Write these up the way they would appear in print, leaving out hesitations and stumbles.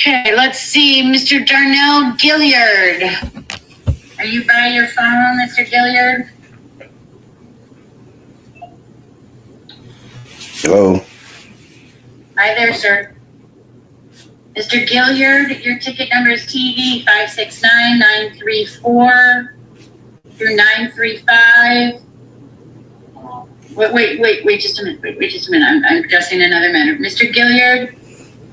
Okay, let's see, Mr. Darnell Gilliard. Are you by your phone, Mr. Gilliard? Hello. Hi there, sir. Mr. Gilliard, your ticket number is TV 569-934 through 935. Wait just a minute. Wait just a minute. I'm addressing another matter. Mr. Gilliard,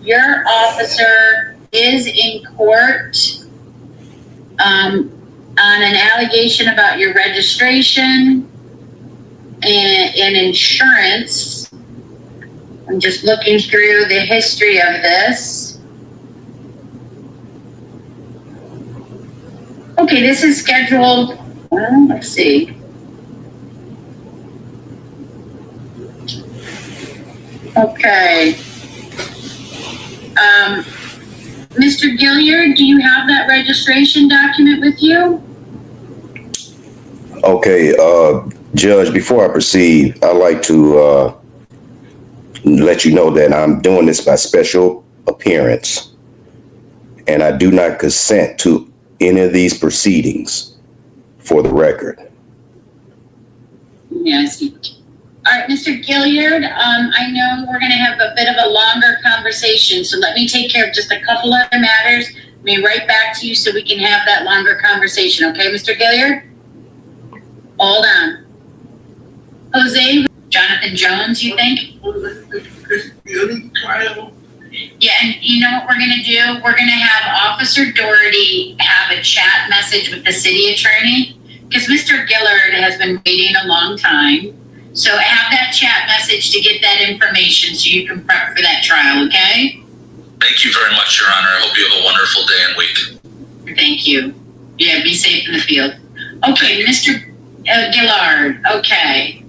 your officer is in court on an allegation about your registration and insurance. I'm just looking through the history of this. Okay, this is scheduled, well, let's see. Okay. Mr. Gilliard, do you have that registration document with you? Okay, Judge, before I proceed, I'd like to let you know that I'm doing this by special appearance, and I do not consent to any of these proceedings, for the record. Yes. All right, Mr. Gilliard, I know we're going to have a bit of a longer conversation, so let me take care of just a couple other matters. Let me right back to you so we can have that longer conversation. Okay, Mr. Gilliard? Hold on. Jose, Jonathan Jones, you think? Yeah, and you know what we're going to do? We're going to have Officer Doherty have a chat message with the city attorney, because Mr. Gilliard has been waiting a long time. So have that chat message to get that information so you can prep for that trial, okay? Thank you very much, Your Honor. I hope you have a wonderful day and week. Thank you. Yeah, be safe in the field. Okay, Mr. Gillard, okay.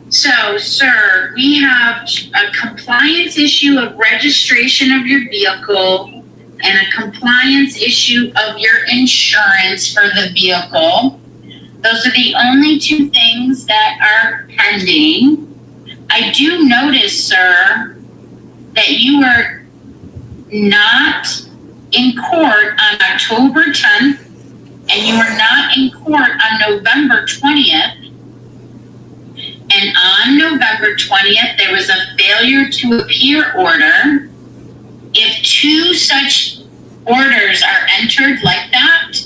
So, sir, we have a compliance issue of registration of your vehicle and a compliance issue of your insurance for the vehicle. Those are the only two things that are pending. I do notice, sir, that you were not in court on October 10th, and you were not in court on November 20th. And on November 20th, there was a failure to appear order. If two such orders are entered like that,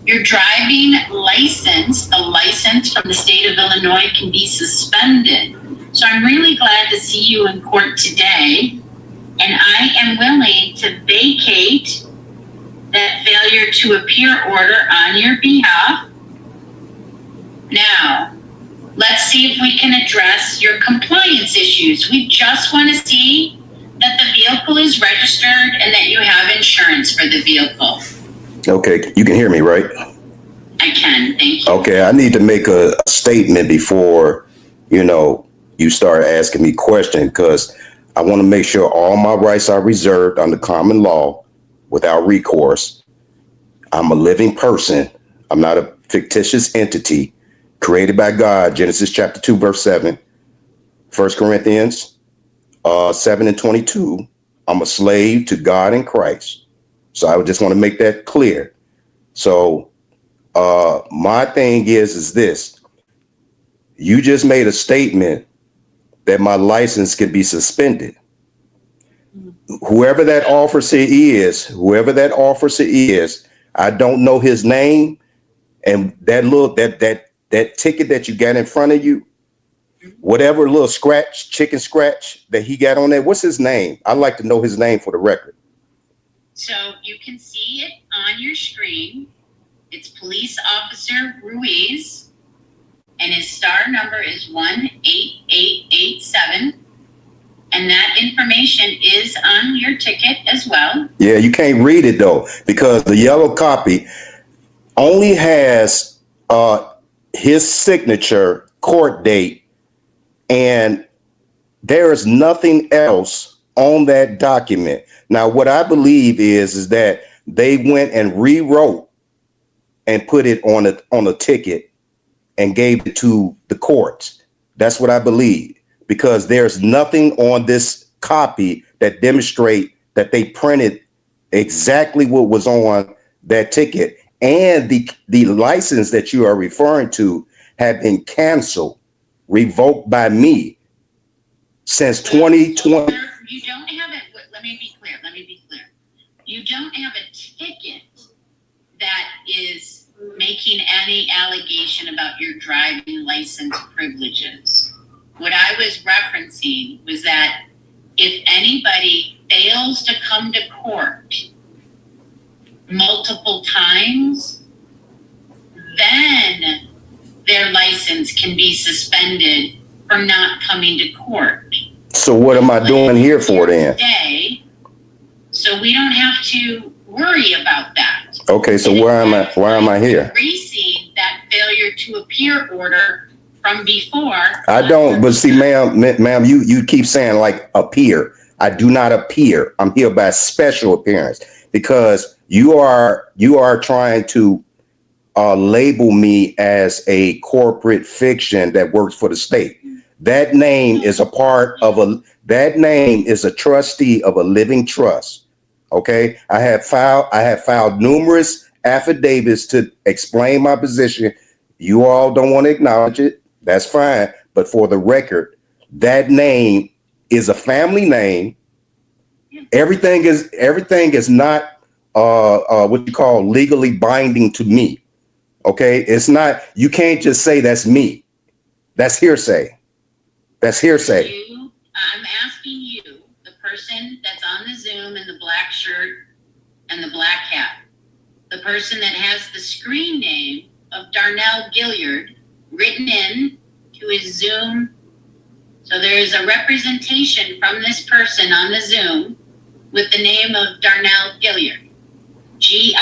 your driving license, the license from the state of Illinois, can be suspended. So I'm really glad to see you in court today, and I am willing to vacate that failure to appear order on your behalf. Now, let's see if we can address your compliance issues. We just want to see that the vehicle is registered and that you have insurance for the vehicle. Okay, you can hear me, right? I can, thank you. Okay, I need to make a statement before, you start asking me questions, because I want to make sure all my rights are reserved under common law without recourse. I'm a living person. I'm not a fictitious entity created by God. Genesis chapter 2, verse 7, 1 Corinthians 7:22. I'm a slave to God and Christ. So I would just want to make that clear. So my thing is this. You just made a statement that my license can be suspended. Whoever that officer is, I don't know his name. And that ticket that you got in front of you, whatever little chicken scratch that he got on there, what's his name? I'd like to know his name for the record. So you can see it on your screen. It's Police Officer Ruiz, and his star number is 18887. And that information is on your ticket as well. Yeah, you can't read it though, because the yellow copy only has his signature, court date, and there is nothing else on that document. Now, what I believe is that they went and rewrote and put it on a ticket and gave it to the courts. That's what I believe, because there's nothing on this copy that demonstrate that they printed exactly what was on that ticket. And the license that you are referring to had been canceled, revoked by me since 2020. Sir, you don't have it. Let me be clear. You don't have a ticket that is making any allegation about your driving license privileges. What I was referencing was that if anybody fails to come to court multiple times, then their license can be suspended from not coming to court. So what am I doing here for then? So we don't have to worry about that. Okay, so why am I here? Erasing that failure to appear order from before. I don't, but see, ma'am, you keep saying like appear. I do not appear. I'm here by special appearance because you are trying to label me as a corporate fiction that works for the state. That name is a trustee of a living trust. Okay. I have filed numerous affidavits to explain my position. You all don't want to acknowledge it. That's fine. But for the record, that name is a family name. Everything is not what you call legally binding to me. Okay. It's not, you can't just say that's me. That's hearsay. That's hearsay. I'm asking you, the person that's on the Zoom in the black shirt and the black hat, the person that has the screen name of Darnell Gilliard written in to his Zoom. So there is a representation from this person on the Zoom with the name of Darnell Gilliard. Gill.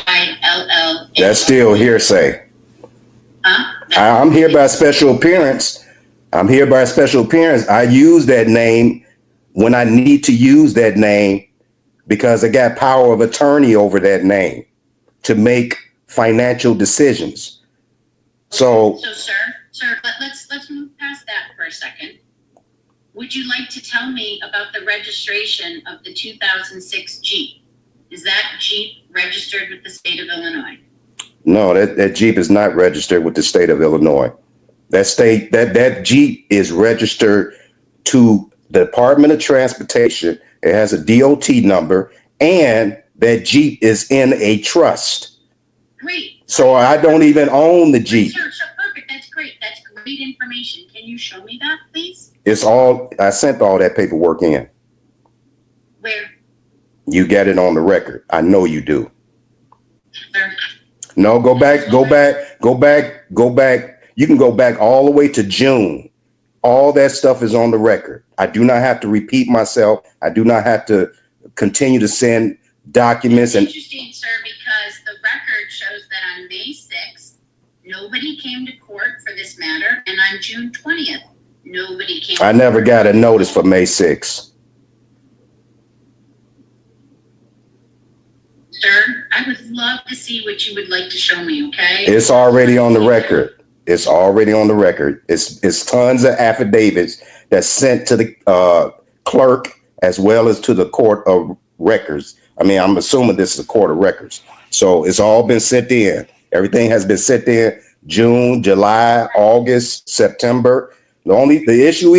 That's still hearsay. Huh? I'm here by special appearance. I use that name when I need to use that name because I got power of attorney over that name to make financial decisions. So sir, let's move past that for a second. Would you like to tell me about the registration of the 2006 Jeep? Is that Jeep registered with the state of Illinois? No, that Jeep is not registered with the state of Illinois. That Jeep is registered to the Department of Transportation. It has a DOT number, and that Jeep is in a trust. Great. So I don't even own the Jeep. Sure, perfect. That's great. That's great information. Can you show me that, please? I sent all that paperwork in. Where? You get it on the record. I know you do. Sir. No, go back. You can go back all the way to June. All that stuff is on the record. I do not have to repeat myself. I do not have to continue to send documents. It's interesting, sir, because the record shows that on May 6th, nobody came to court for this matter, and on June 20th, nobody came. I never got a notice for May 6th. Sir, I would love to see what you would like to show me, okay? It's already on the record. It's tons of affidavits that's sent to the clerk as well as to the court of records. I mean, I'm assuming this is a court of records. So it's all been sent in. Everything has been sent in June, July, August, September. The issue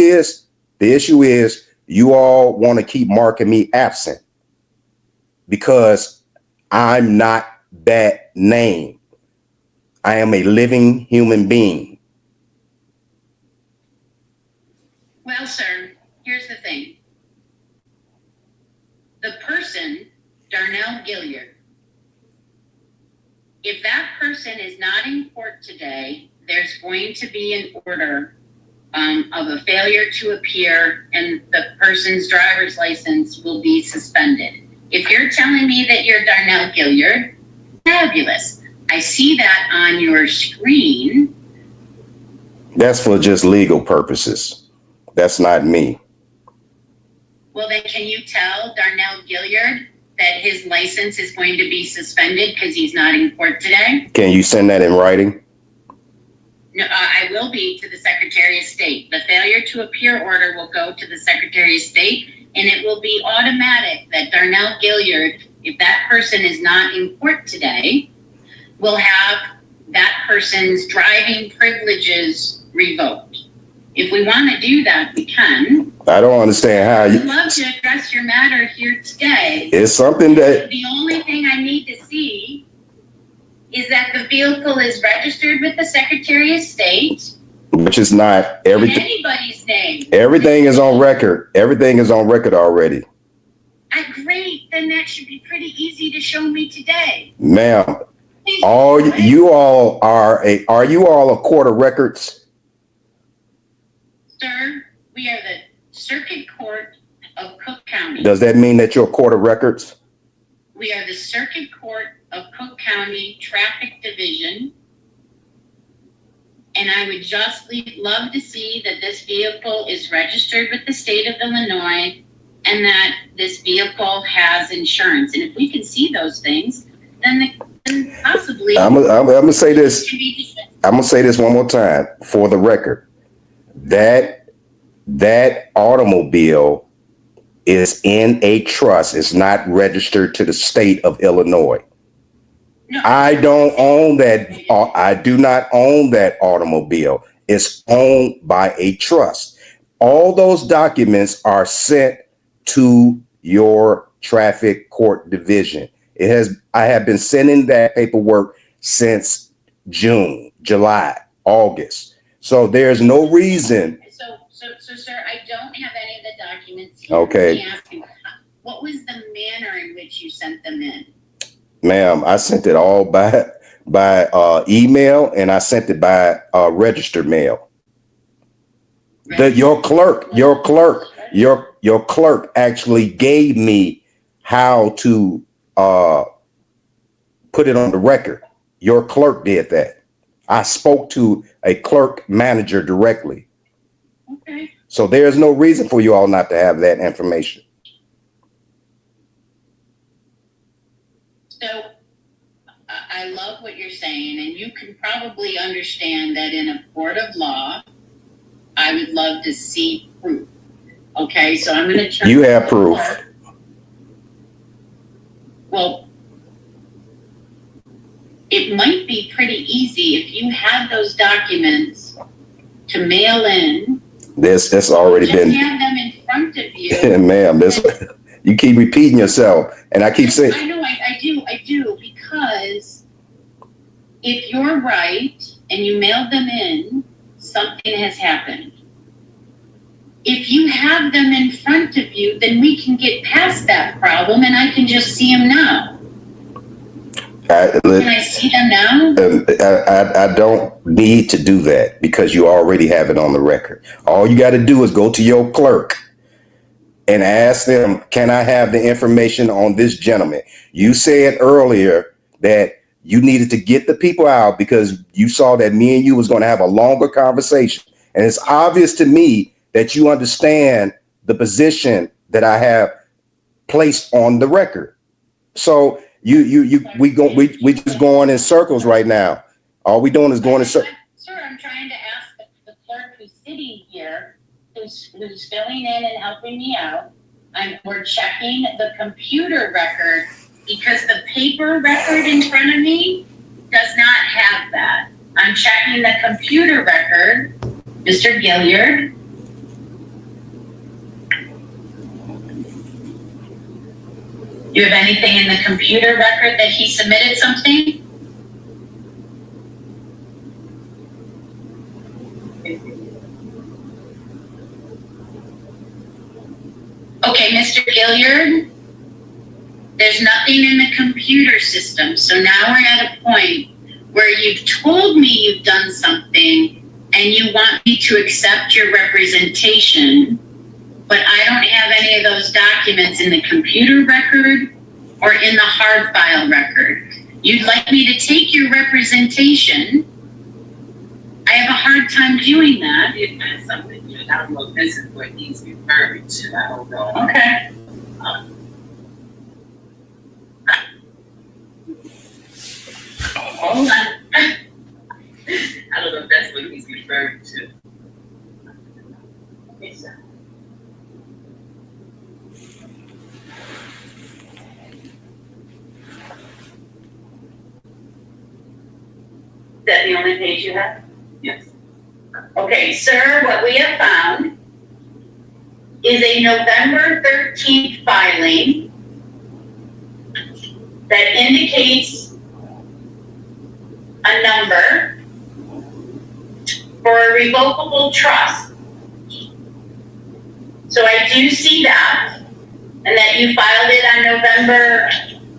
is you all want to keep marking me absent because I'm not that name. I am a living human being. Well, sir, here's the thing. The person, Darnell Gilliard, if that person is not in court today, there's going to be an order of a failure to appear, and the person's driver's license will be suspended. If you're telling me that you're Darnell Gilliard, fabulous. I see that on your screen. That's for just legal purposes. That's not me. Well, then can you tell Darnell Gilliard that his license is going to be suspended because he's not in court today? Can you send that in writing? No, I will be to the Secretary of State. The failure to appear order will go to the Secretary of State, and it will be automatic that Darnell Gilliard If that person is not in court today, we'll have that person's driving privileges revoked. If we want to do that, we can. I don't understand how I'd love to address your matter here today. It's something that The only thing I need to see is that the vehicle is registered with the Secretary of State. which is not In everything. anybody's name. Everything is on record. Everything is on record already. Great, then that should be pretty easy to show me today. Ma'am, Please, are you all a court of records? Sir, we are the Circuit Court of Cook County. Does that mean that you're a court of records? We are the Circuit Court of Cook County Traffic Division. And I would just love to see that this vehicle is registered with the state of Illinois and that this vehicle has insurance. And if we can see those things, then possibly I'm gonna say this. I'm gonna say this one more time for the record. That automobile is in a trust. It's not registered to the state of Illinois. No. I don't own that. I do not own that automobile. It's owned by a trust. All those documents are sent to your traffic court division. I have been sending that paperwork since June, July, August. So there's no reason. So sir, I don't have any of the documents here. Okay. Let me ask you, what was the manner in which you sent them in? Ma'am, I sent it all by email, and I sent it by registered mail. Your clerk actually gave me how to put it on the record. Your clerk did that. I spoke to a clerk manager directly. Okay. So there's no reason for you all not to have that information. So I love what you're saying, and you can probably understand that in a court of law, I would love to see proof. Okay, so I'm going to turn. You have proof. Well, it might be pretty easy if you had those documents to mail in. That's already just been. Have them in front of you. Ma'am, you keep repeating yourself, and I keep saying. I know, I do, because if you're right and you mailed them in, something has happened. If you have them in front of you, then we can get past that problem, and I can just see them now. Can I see them now? I don't need to do that because you already have it on the record. All you got to do is go to your clerk and ask them, can I have the information on this gentleman? You said earlier that you needed to get the people out because you saw that me and you was going to have a longer conversation. And it's obvious to me that you understand the position that I have placed on the record. So we just going in circles right now. All we doing is going in circles. Sir, I'm trying to ask the clerk who's sitting here, who's filling in and helping me out. We're checking the computer record because the paper record in front of me does not have that. I'm checking the computer record, Mr. Gilliard. You have anything in the computer record that he submitted something? Okay, Mr. Gilliard, there's nothing in the computer system. So now we're at a point where you've told me you've done something and you want me to accept your representation, but I don't have any of those documents in the computer record or in the hard file record. You'd like me to take your representation. I have a hard time doing that. If that's something, I don't know if this is what he's referring to. I don't know. Okay. Hold on. I don't know if that's what he's referring to. Yes, sir. that the only page you have? Yes. Okay, sir, what we have found is a November 13th filing that indicates a number for a revocable trust. So I do see that, and that you filed it on November,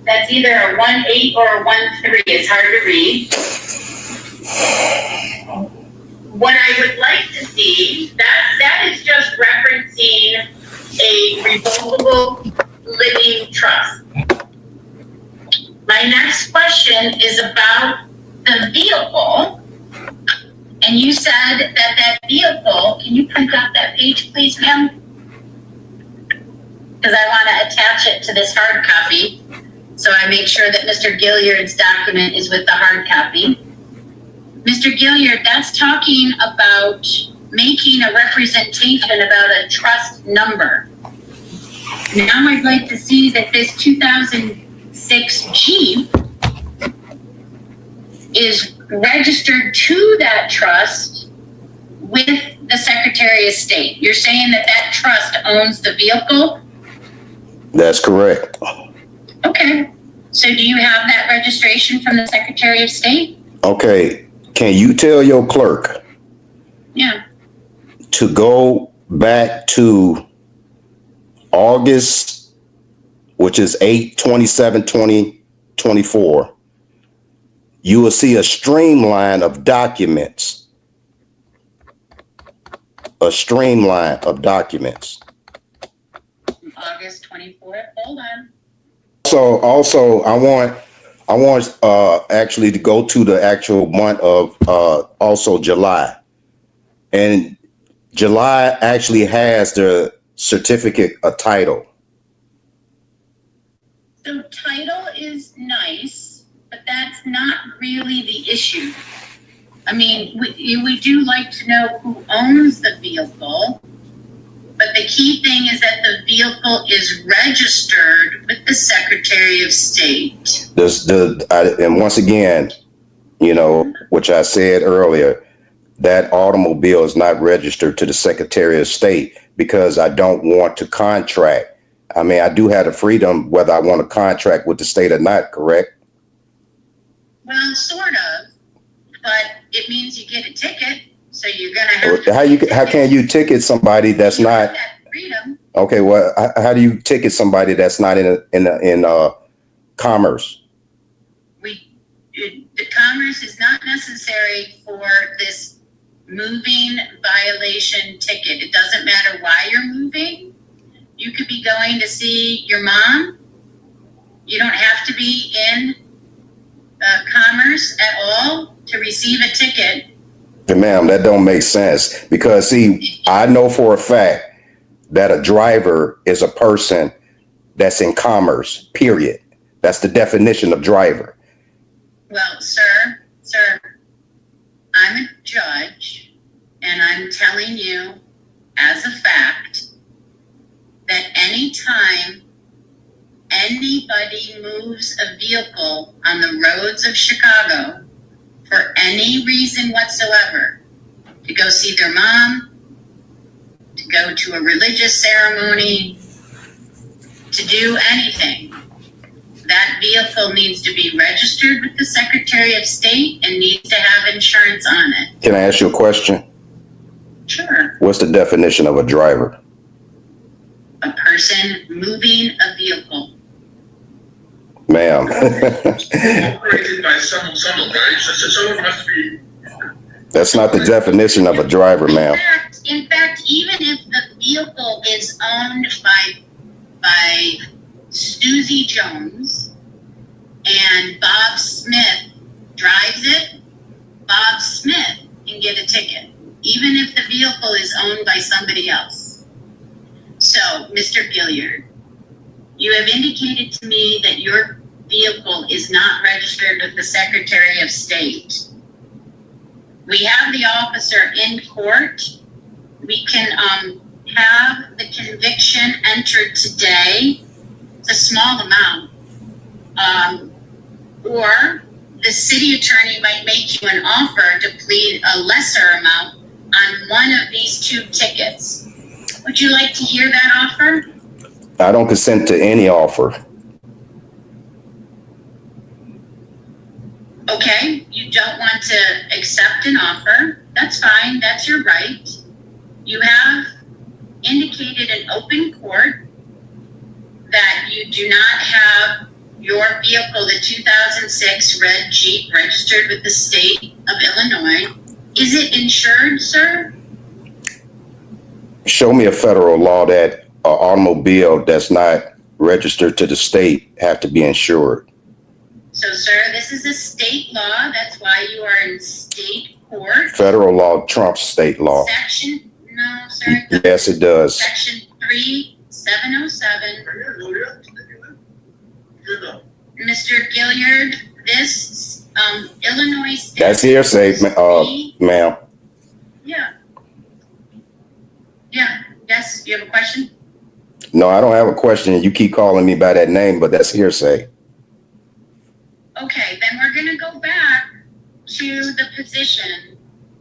that's either a 1/8 or a 1/3, it's hard to read. What I would like to see, that is just referencing a revocable living trust. My next question is about the vehicle. And you said that that vehicle, can you print out that page, please, ma'am? Because I want to attach it to this hard copy. So I make sure that Mr. Gilliard's document is with the hard copy. Mr. Gilliard, that's talking about making a representation about a trust number. Now I'd like to see that this 2006 Jeep is registered to that trust with the Secretary of State. You're saying that that trust owns the vehicle? That's correct. Okay. So do you have that registration from the Secretary of State? Okay. Can you tell your clerk Yeah. to go back to August, which is 8/27/2024? You will see a streamline of documents. A streamline of documents. August 24th. Hold on. Also, I want actually to go to the actual month of also July, and July actually has the certificate of title. So title is nice, but that's not really the issue. I mean, we do like to know who owns the vehicle, but the key thing is that the vehicle is registered with the Secretary of State. And once again, you know, which I said earlier, that automobile is not registered to the Secretary of State because I don't want to contract. I mean, I do have the freedom whether I want to contract with the state or not, correct? Well, sort of, but it means you get a ticket, so you're gonna have to. How can you ticket somebody that's You not? have that freedom. Okay, well, how do you ticket somebody that's not in commerce? The commerce is not necessary for this moving violation ticket. It doesn't matter why you're moving. You could be going to see your mom. You don't have to be in commerce at all to receive a ticket. Ma'am, that don't make sense because see, I know for a fact that a driver is a person that's in commerce, period. That's the definition of driver. Well, sir, I'm a judge, and I'm telling you as a fact that anytime anybody moves a vehicle on the roads of Chicago for any reason whatsoever, to go see their mom, to go to a religious ceremony, to do anything, that vehicle needs to be registered with the Secretary of State and needs to have insurance on it. Can I ask you a question? Sure. What's the definition of a driver? A person moving a vehicle. Ma'am. Operated by someone, right? So someone must be. That's not the definition of a driver, ma'am. In fact, even if the vehicle is owned by Susie Jones and Bob Smith drives it, Bob Smith can get a ticket, even if the vehicle is owned by somebody else. So, Mr. Gilliard, you have indicated to me that your vehicle is not registered with the Secretary of State. We have the officer in court. We can have the conviction entered today. It's a small amount. Or the city attorney might make you an offer to plead a lesser amount on one of these 2 tickets. Would you like to hear that offer? I don't consent to any offer. Okay, you don't want to accept an offer. That's fine. That's your right. You have indicated in open court that you do not have your vehicle, the 2006 red Jeep, registered with the state of Illinois. Is it insured, sir? Show me a federal law that an automobile that's not registered to the state have to be insured. So, sir, this is a state law. That's why you are in state court. Federal law trumps state law. No, sir. Yes, it does. Section 3707. Mr. Gilliard, this Illinois statute. That's hearsay, ma'am. Yeah. Yes, you have a question? No, I don't have a question. You keep calling me by that name, but that's hearsay. Okay, then we're going to go back to the position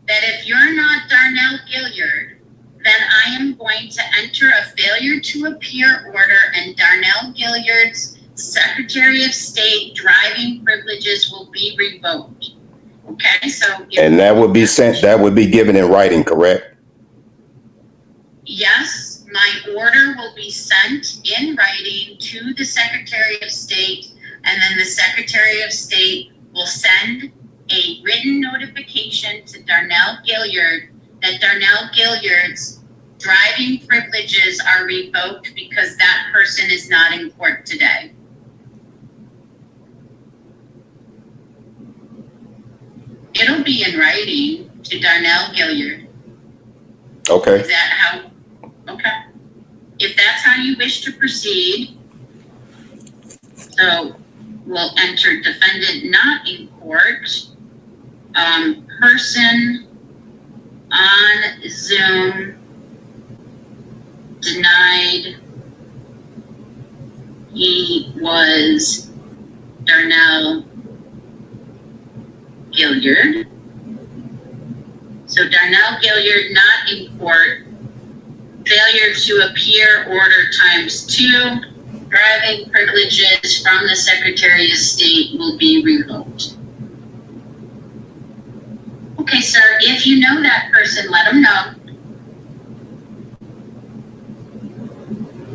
that if you're not Darnell Gilliard, then I am going to enter a failure to appear order, and Darnell Gilliard's Secretary of State driving privileges will be revoked. Okay, so. And that would be sent, that would be given in writing, correct? Yes, my order will be sent in writing to the Secretary of State, and then the Secretary of State will send a written notification to Darnell Gilliard that Darnell Gilliard's driving privileges are revoked because that person is not in court today. It'll be in writing to Darnell Gilliard. Okay. Is that how? Okay. If that's how you wish to proceed, so we'll enter defendant not in court, person on Zoom denied he was Darnell Gilliard. So Darnell Gilliard not in court, failure to appear order ×2, driving privileges from the Secretary of State will be revoked. Okay, sir, if you know that person, let them know.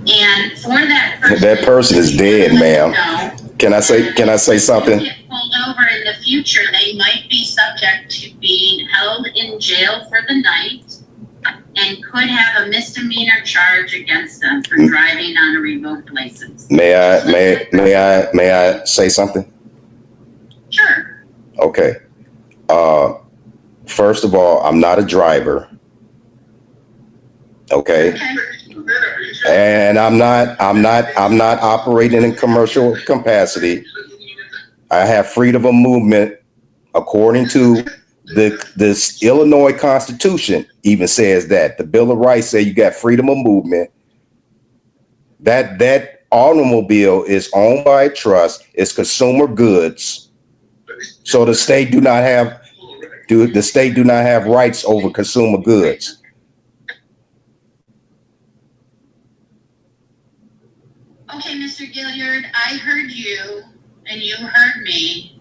And for that person, That person is dead, ma'am. Can I say something? Get pulled over in the future, they might be subject to being held in jail for the night and could have a misdemeanor charge against them for driving on a revoked license. May I say something? Sure. Okay. First of all, I'm not a driver. Okay. And I'm not operating in commercial capacity. I have freedom of movement according to this Illinois Constitution even says that. The Bill of Rights say you got freedom of movement. That automobile is owned by a trust. It's consumer goods. So the state do not have rights over consumer goods. Okay, Mr. Gilliard, I heard you and you heard me.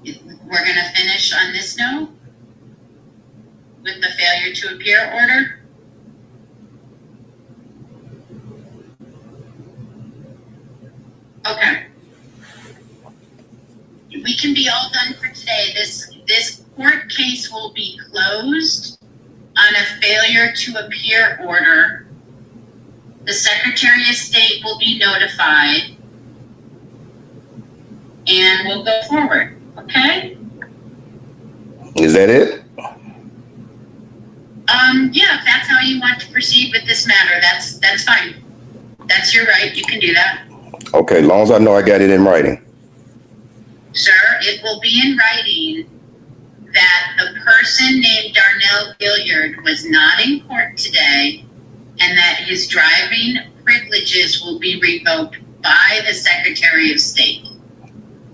We're going to finish on this note with the failure to appear order. Okay. We can be all done for today. This court case will be closed on a failure to appear order. The Secretary of State will be notified and we'll go forward. Okay? Is that it? Yeah, if that's how you want to proceed with this matter, that's fine. That's your right. You can do that. Okay, as long as I know I got it in writing. Sir, it will be in writing that the person named Darnell Gilliard was not in court today and that his driving privileges will be revoked by the Secretary of State.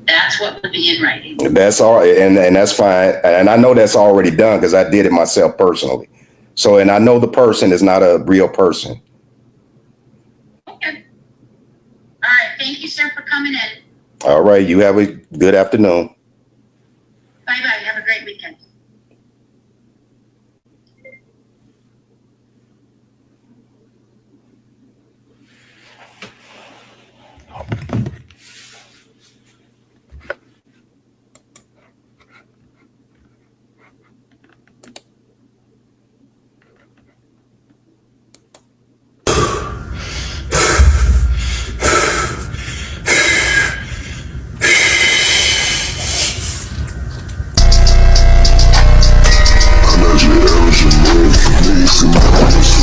That's what would be in writing. That's all, and that's fine. And I know that's already done because I did it myself personally. So, and I know the person is not a real person. Okay. All right. Thank you, sir, for coming in. All right. You have a good afternoon. Bye-bye. Have a great weekend. Imagine, imagine, imagine, imagine,